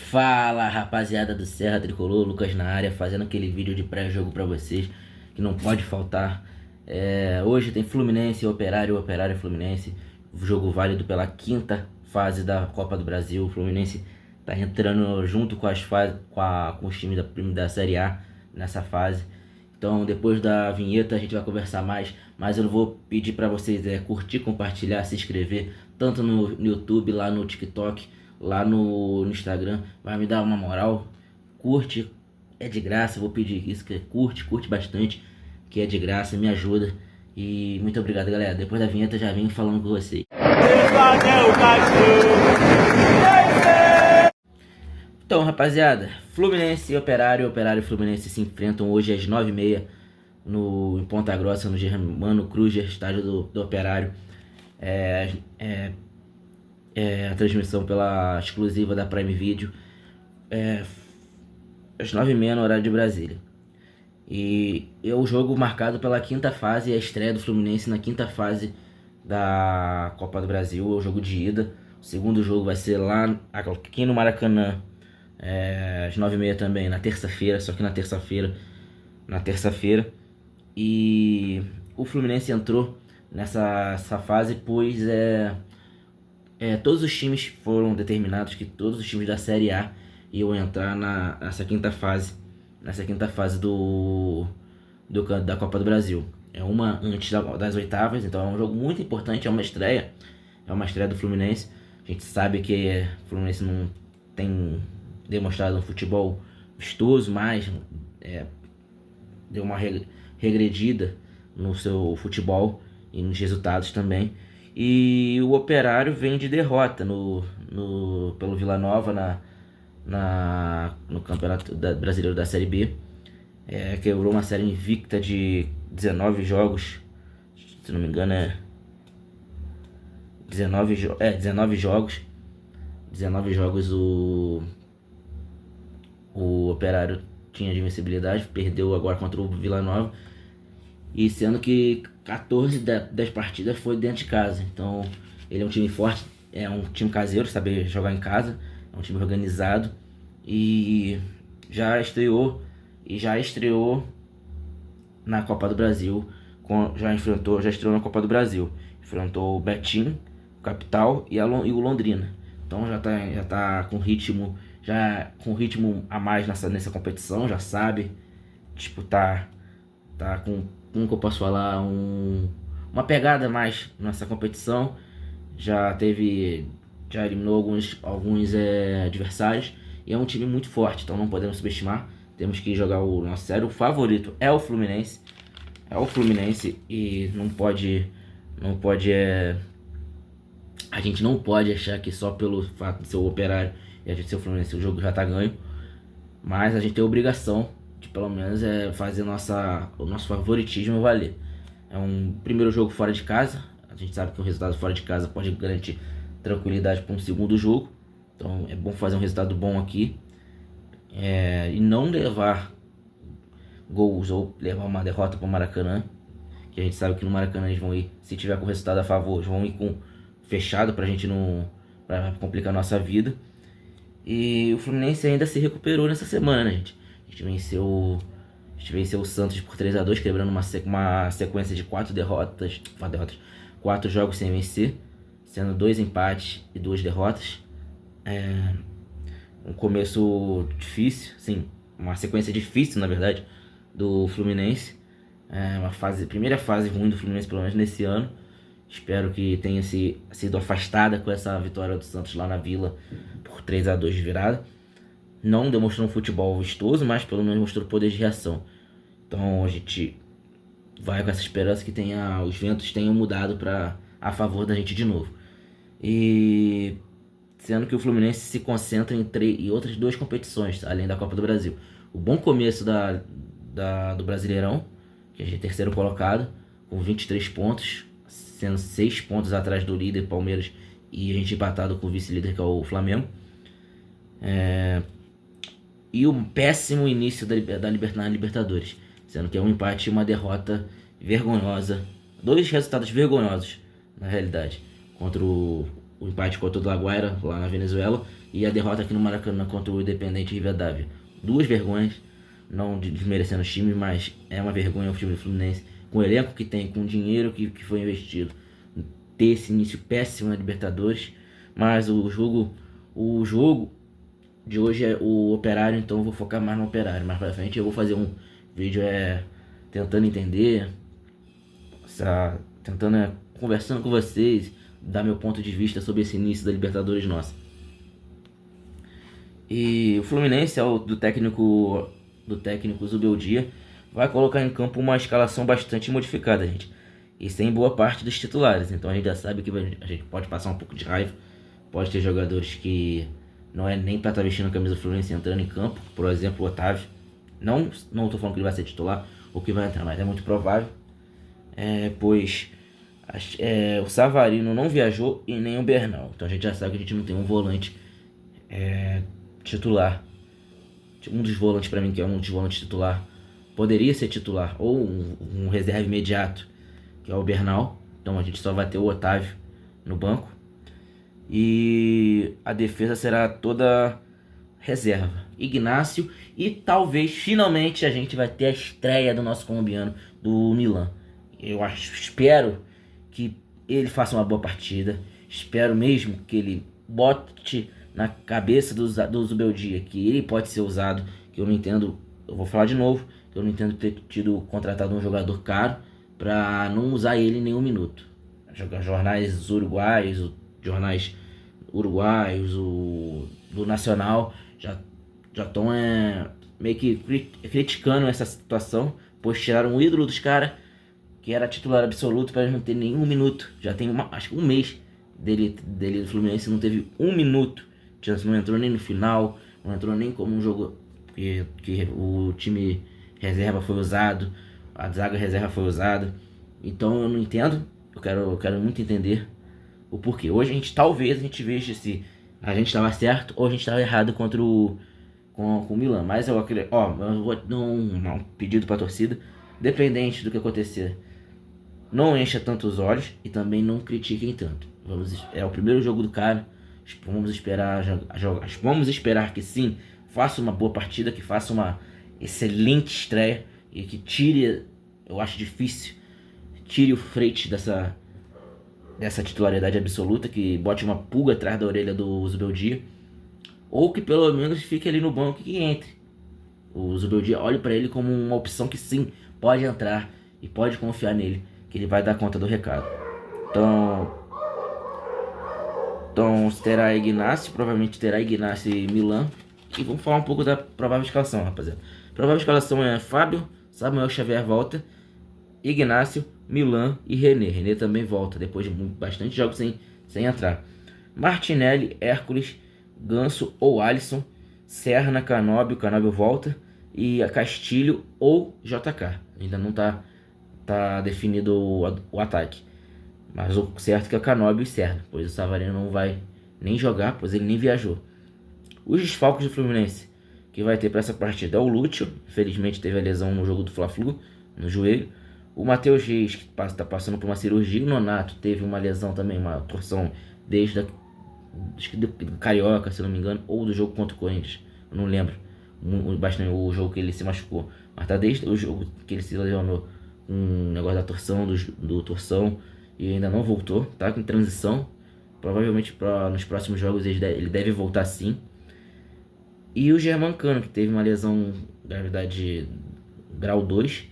Fala, rapaziada do Serra Tricolor, Lucas na área, fazendo aquele vídeo de pré-jogo pra vocês, que não pode faltar. Hoje tem Fluminense e Operário, Operário e Fluminense, jogo válido pela quinta fase da Copa do Brasil. O Fluminense tá entrando junto com com os times da Série A nessa fase. Então, depois da vinheta, a gente vai conversar mais, mas eu vou pedir para vocês curtir, compartilhar, se inscrever, tanto no YouTube, lá no TikTok, lá no Instagram. Vai me dar uma moral, curte, é de graça. Eu vou pedir isso, que curte bastante, que é de graça, me ajuda. E muito obrigado, galera. Depois da vinheta já venho falando com vocês. Então, rapaziada, Fluminense e Operário, Operário e Fluminense se enfrentam hoje às 9h30 em Ponta Grossa, no Germano Kruger, estádio do Operário. A transmissão pela exclusiva da Prime Video, às 9h30 no horário de Brasília. E é o jogo marcado pela quinta fase, a estreia do Fluminense na quinta fase da Copa do Brasil, é o jogo de ida. O segundo jogo vai ser lá aqui no Maracanã, às 9h30 também, na terça-feira, só que na terça-feira. E o Fluminense entrou nessa fase, pois todos os times foram determinados que todos os times da Série A iam entrar nessa quinta fase da Copa do Brasil. É uma antes das oitavas, então é um jogo muito importante, é uma estreia do Fluminense. A gente sabe que o Fluminense não tem demonstrado um futebol vistoso, mas deu uma regredida no seu futebol e nos resultados também. E o Operário vem de derrota pelo Vila Nova no Campeonato Brasileiro da Série B. Quebrou uma série invicta de 19 jogos, se não me engano 19 jogos. 19 jogos o Operário tinha de invencibilidade, perdeu agora contra o Vila Nova. E sendo que 14 das partidas foi dentro de casa. Então ele é um time forte, é um time caseiro, sabe jogar em casa, é um time organizado. E já estreou na Copa do Brasil, já estreou na Copa do Brasil. Enfrentou o Betim, o Capital e o Londrina. Então já tá com ritmo a mais nessa competição, já sabe disputar, tá com, como que eu posso falar, uma pegada a mais nessa competição. Já eliminou alguns adversários e é um time muito forte, então não podemos subestimar. Temos que jogar o nosso sério. O favorito é o Fluminense. E a gente não pode achar que só pelo fato de ser o Operário e a gente ser o Fluminense o jogo já tá ganho. Mas a gente tem a obrigação de pelo menos fazer o nosso favoritismo valer. É um primeiro jogo fora de casa. A gente sabe que o resultado fora de casa pode garantir tranquilidade para um segundo jogo. Então é bom fazer um resultado bom aqui. E não levar gols ou levar uma derrota para o Maracanã, que a gente sabe que no Maracanã eles vão ir, se tiver com o resultado a favor, eles vão ir com fechado pra gente pra complicar a nossa vida. E o Fluminense ainda se recuperou nessa semana, né, gente? A gente venceu o Santos por 3-2, quebrando uma sequência de 4 jogos sem vencer, sendo 2 empates e 2 derrotas. Um começo difícil, sim, uma sequência difícil, na verdade, do Fluminense. Primeira fase ruim do Fluminense, pelo menos nesse ano. Espero que tenha sido afastada com essa vitória do Santos lá na Vila por 3-2 de virada. Não demonstrou um futebol vistoso, mas pelo menos mostrou poder de reação. Então a gente vai com essa esperança que os ventos tenham mudado a favor da gente de novo. E sendo que o Fluminense se concentra em outras 2 competições, além da Copa do Brasil. O bom começo do Brasileirão, que a gente é terceiro colocado, com 23 pontos, sendo 6 pontos atrás do líder Palmeiras, e a gente empatado com o vice-líder, que é o Flamengo. E um péssimo início na Libertadores, sendo que é um empate e uma derrota vergonhosa. 2 resultados vergonhosos, na realidade. O empate contra o La Guaira, lá na Venezuela, E a derrota aqui no Maracanã contra o Independente Rivadavia. Duas vergonhas, não desmerecendo os times, mas é uma vergonha o time do Fluminense, com o elenco que tem, com o dinheiro que foi investido, ter esse início péssimo na Libertadores. Mas o jogo de hoje é o Operário, então eu vou focar mais no Operário. Mais pra frente eu vou fazer um vídeo tentando entender, tentando conversando com vocês, dar meu ponto de vista sobre esse início da Libertadores nossa. E o Fluminense, do técnico Zubeldia, vai colocar em campo uma escalação bastante modificada, gente. E sem boa parte dos titulares. Então a gente já sabe que a gente pode passar um pouco de raiva. Pode ter jogadores que não é nem pra estar vestindo a camisa do Fluminense entrando em campo. Por exemplo, o Otávio. Não tô falando que ele vai ser titular ou que vai entrar, mas é muito provável. Pois o Savarino não viajou e nem o Bernal. Então a gente já sabe que a gente não tem um volante titular. Um dos volantes pra mim, que é um dos volantes titular, poderia ser titular, ou um reserva imediato, que é o Bernal. Então a gente só vai ter o Otávio no banco. E a defesa será toda reserva. Ignácio, e talvez finalmente a gente vai ter a estreia do nosso colombiano do Milan. Espero que ele faça uma boa partida. Espero mesmo que ele bote na cabeça do Zubeldia que ele pode ser usado. Que eu não entendo, eu vou falar de novo, que eu não entendo ter contratado um jogador caro para não usar ele em nenhum minuto. Jornais uruguaios, do Nacional já estão meio que criticando essa situação, pois tiraram o ídolo dos caras, que era titular absoluto, para ele não ter nenhum minuto. Já tem acho que um mês dele do Fluminense, não teve um minuto. Não entrou nem no final, não entrou nem como um jogo que o time reserva foi usado, a zaga reserva foi usada. Então eu não entendo, eu quero muito entender o porquê. Hoje talvez a gente veja se a gente estava certo ou a gente estava errado contra com o Milan. Mas eu vou dar um pedido para a torcida, dependente do que acontecer, não encha tanto os olhos e também não critiquem tanto. É o primeiro jogo do cara, vamos esperar que sim, faça uma boa partida, que faça uma excelente estreia e que tire, eu acho difícil, tire o Freitas dessa titularidade absoluta, que bote uma pulga atrás da orelha do Zubeldia, ou que pelo menos fique ali no banco e que entre. O Zubeldia olhe para ele como uma opção que sim, pode entrar e pode confiar nele, que ele vai dar conta do recado. Então terá Ignácio, provavelmente terá Ignácio e Milan. E vamos falar um pouco da provável escalação, rapaziada. A provável escalação é Fábio, Samuel Xavier volta, Ignácio, Milan e René. René também volta, depois de bastante jogos sem entrar. Martinelli, Hércules, Ganso ou Alisson, Serna, Canóbio volta, e Castilho ou JK. Ainda não tá definido o ataque. Mas o certo é que é Canóbio e Serna, pois o Savarino não vai nem jogar, pois ele nem viajou. Os desfalques do Fluminense que vai ter para essa partida é o Lúcio, infelizmente teve a lesão no jogo do Fla-Flu, no joelho. O Matheus Reis, que está passando por uma cirurgia. O Nonato teve uma lesão também, uma torção desde do Carioca, se não me engano, ou do jogo contra o Corinthians, eu não lembro bastante o jogo que ele se machucou, mas tá desde o jogo que ele se lesionou, um negócio da torção, do torção, e ainda não voltou, tá em transição. Provavelmente nos próximos jogos ele deve voltar sim. E o Germancano, que teve uma lesão, gravidade grau 2.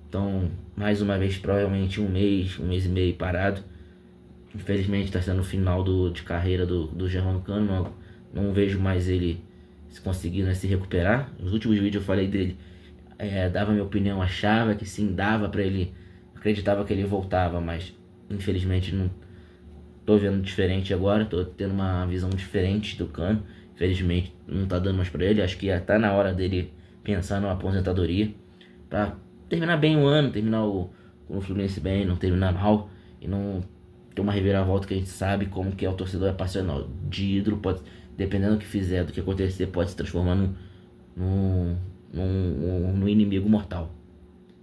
Então, mais uma vez, provavelmente um mês e meio parado. Infelizmente está sendo o final de carreira do Germancano. Não vejo mais ele conseguindo se recuperar. Nos últimos vídeos eu falei dele, dava minha opinião, achava que sim, dava para ele, acreditava que ele voltava, mas infelizmente não tô vendo diferente agora, tô tendo uma visão diferente do Cano. Infelizmente não tá dando mais para ele, acho que já tá na hora dele pensar numa aposentadoria para terminar bem o ano, terminar o Fluminense bem, não terminar mal e não ter uma reviravolta, que a gente sabe como que é o torcedor passional. De ídolo, pode, dependendo do que fizer, do que acontecer, pode se transformar num inimigo mortal.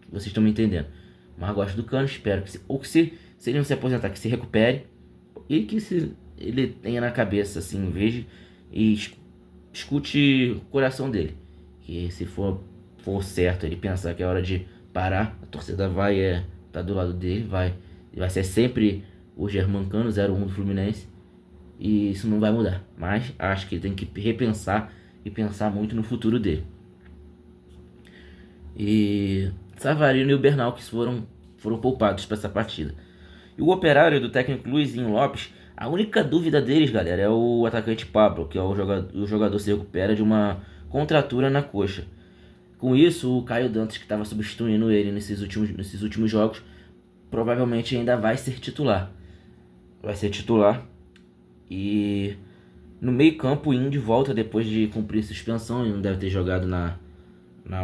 Vocês estão me entendendo? Mas gosto do Cano, espero que se ele não se aposentar, que se recupere e que ele tenha na cabeça, assim, veja e escute o coração dele. Que se for certo ele pensar que é hora de parar, a torcida vai tá do lado dele, vai ser sempre o Germancano 01 do Fluminense. E isso não vai mudar. Mas acho que ele tem que repensar e pensar muito no futuro dele. E Savarino e o Bernal que foram poupados para essa partida. E o Operário do técnico Luizinho Lopes, a única dúvida deles, galera, é o atacante Pablo, que é o jogador se recupera de uma contratura na coxa. Com isso, o Caio Dantas, que estava substituindo ele nesses últimos jogos, provavelmente ainda vai ser titular. Vai ser titular. E no meio-campo, o Índio volta depois de cumprir suspensão e não deve ter jogado na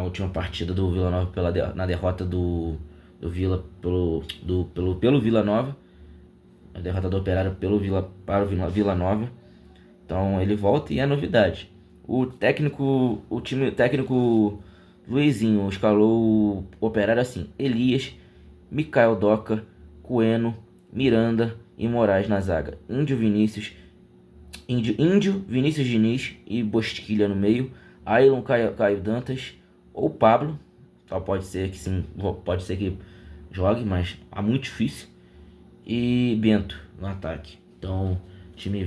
última partida do Vila Nova na derrota do Vila pelo Vila Nova. A derrota do Operário para o Vila Nova. Então ele volta e é novidade. O técnico Luizinho escalou o Operário assim: Elias, Mikael Doca, Coeno, Miranda e Moraes na zaga. Índio, Vinícius Diniz e Bosquilha no meio. Ailon, Caio Dantas ou Pablo. Só pode ser que sim, pode ser que jogue, mas é muito difícil. E Bento no ataque. Então o time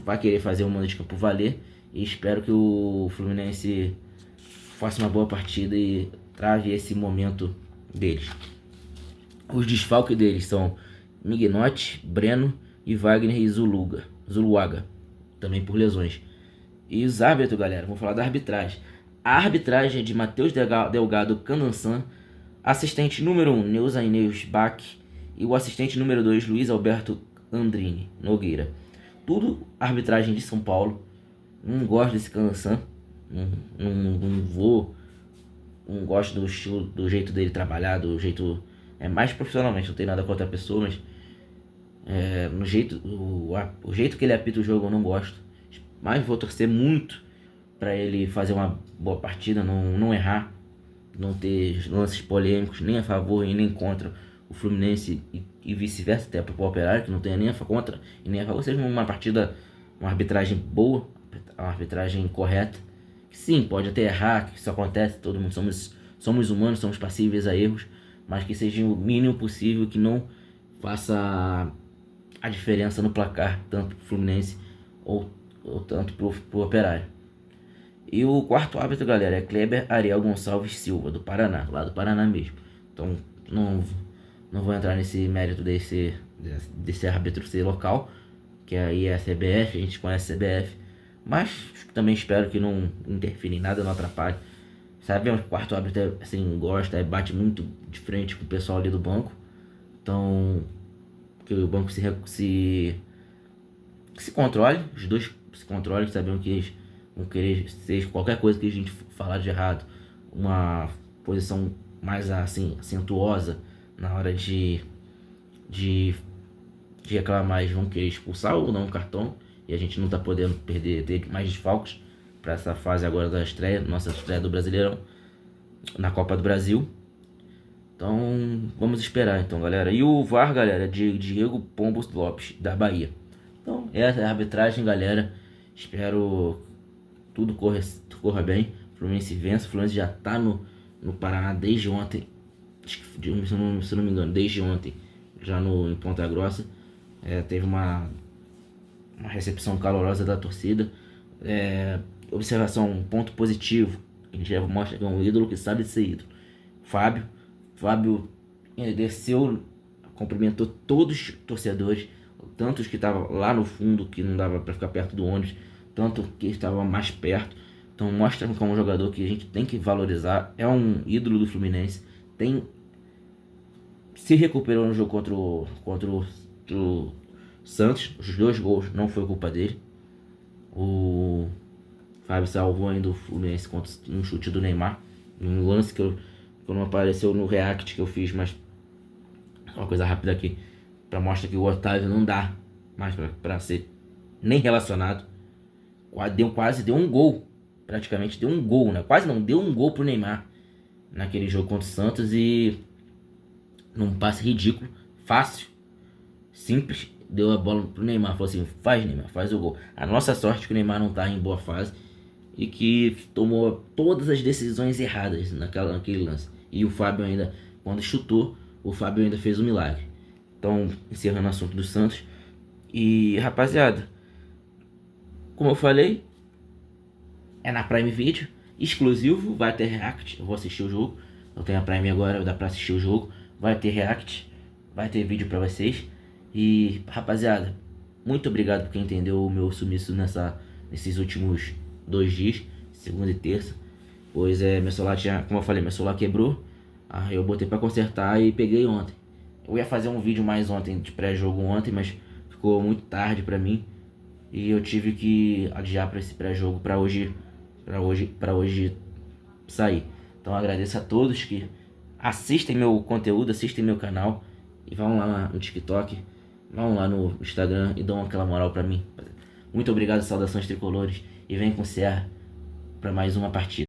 vai querer fazer o mando de campo valer. E espero que o Fluminense faça uma boa partida e trave esse momento deles. Os desfalques deles são Mignotti, Breno e Wagner e Zuluaga, também por lesões. E os árbitros, galera, vamos falar da arbitragem. A arbitragem é de Matheus Delgado Candansan, assistente número 1, Neuza Inês Bach, e o assistente número 2, Luiz Alberto Andrini Nogueira. Tudo arbitragem de São Paulo. Não gosto desse Candansan. Não gosto do estilo, do jeito dele trabalhar, do jeito... É mais profissionalmente, não tem nada contra a pessoa, mas... o jeito que ele apita o jogo eu não gosto. Mas vou torcer muito para ele fazer uma boa partida, não errar, não ter lances polêmicos, nem a favor e nem contra o Fluminense e vice-versa, até para o Operário, que não tenha nem a contra e nem a favor. Seja uma partida, uma arbitragem boa, uma arbitragem correta. Que sim, pode até errar, que isso acontece, todo mundo somos humanos, somos passíveis a erros, mas que seja o mínimo possível, que não faça a diferença no placar, tanto pro Fluminense ou tanto pro Operário. E o quarto árbitro, galera, é Kleber Ariel Gonçalves Silva, do Paraná, lá do Paraná mesmo. Então não vou entrar nesse mérito desse árbitro ser local, que aí é a CBF, a gente conhece a CBF, mas também espero que não interfira em nada, não atrapalhe. Sabemos que o quarto árbitro assim, gosta, bate muito de frente com o pessoal ali do banco. Então, que o banco se controle, os dois se controlem, sabendo que eles vão querer seja qualquer coisa que a gente falar de errado, uma posição mais assim, acentuosa na hora de reclamar, eles vão querer expulsar ou não o cartão, e a gente não tá podendo ter mais desfalques para essa fase agora da estreia, nossa estreia do Brasileirão na Copa do Brasil. Então vamos esperar então, galera. E o VAR, galera, é de Diego Pombos Lopes, da Bahia. Então essa é a arbitragem, galera. Espero tudo corra bem. O Fluminense vence. O Fluminense já tá no Paraná desde ontem. Se não me engano, desde ontem. Já em Ponta Grossa. Teve uma recepção calorosa da torcida. Observação, um ponto positivo. A gente já mostra que é um ídolo que sabe ser ídolo. Fábio desceu, cumprimentou todos os torcedores, tanto os que estavam lá no fundo, que não dava para ficar perto do ônibus, tanto que estavam mais perto. Então mostra como um jogador que a gente tem que valorizar, é um ídolo do Fluminense, se recuperou no jogo contra o Santos, os 2 gols não foi culpa dele. O Fábio salvou ainda o Fluminense contra um chute do Neymar, um lance que não apareceu no react que eu fiz, mas uma coisa rápida aqui, para mostrar que o Otávio não dá mais para ser nem relacionado. Quase deu um gol, praticamente deu um gol, né? Quase não, deu um gol pro Neymar naquele jogo contra o Santos, e num passe ridículo, fácil, simples, deu a bola pro Neymar, falou assim, faz Neymar, faz o gol. A nossa sorte é que o Neymar não tá em boa fase e que tomou todas as decisões erradas naquele lance. E o Fábio ainda, quando chutou, o Fábio ainda fez um milagre. Então, encerrando o assunto do Santos. E, rapaziada, como eu falei, é na Prime Video, exclusivo, vai ter react, eu vou assistir o jogo. Eu tenho a Prime agora, dá pra assistir o jogo. Vai ter react, vai ter vídeo pra vocês. E, rapaziada, muito obrigado por quem entendeu o meu sumiço nesses últimos 2 dias, segunda e terça. Pois meu celular tinha, como eu falei, meu celular quebrou. Aí eu botei pra consertar e peguei ontem. Eu ia fazer um vídeo mais ontem, de pré-jogo ontem, mas ficou muito tarde pra mim. E eu tive que adiar pra esse pré-jogo pra hoje sair. Então eu agradeço a todos que assistem meu conteúdo, assistem meu canal. E vão lá no TikTok, vão lá no Instagram e dão aquela moral pra mim. Muito obrigado, saudações tricolores. E vem com o Serra pra mais uma partida.